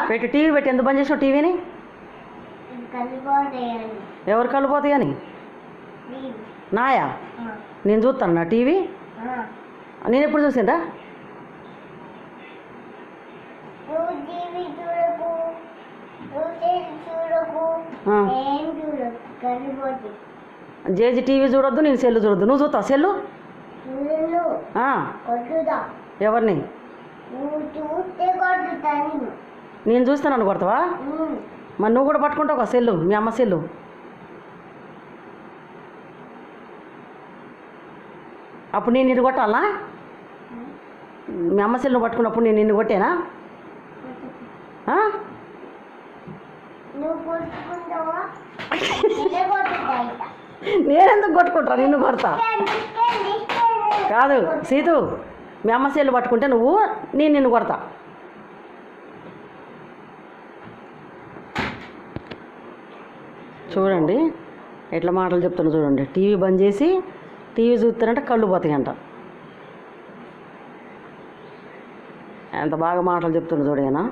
పెట్టి టీవీ పెట్టి ఎందుకు బంద్ చేసావు టీవీని? ఎవరు కళ్ళు పోతాయని? నాయా? నేను చూస్తాను నా టీవీ. నేను ఎప్పుడు చూసిందా? జేజీ టీవీ చూడొద్దు, నేను సెల్లు చూడొద్దు. నువ్వు చూస్తావు సెల్లు? ఎవరిని? నేను చూస్తే నన్ను కొడతావా? మరి నువ్వు కూడా పట్టుకుంటావు ఒక సెల్లు, మీ అమ్మ సెల్లు. అప్పుడు నేను నిన్ను కొట్టాలా? మీ అమ్మ సెల్లు పట్టుకున్నప్పుడు నేను నిన్ను కొట్టేనా? నేనెందుకు కొట్టుకుంటా? నిన్ను కొడతా కాదు సీతు. మీ అమ్మ సెల్లు పట్టుకుంటే నేను నిన్ను కొడతా. చూడండి ఎట్లా మాటలు చెప్తున్నా చూడండి. టీవీ బంద్ చేసి టీవీ చూస్తానంటే కళ్ళు పోతాయంట. ఎంత బాగా మాటలు చెప్తున్నా చూడేనా.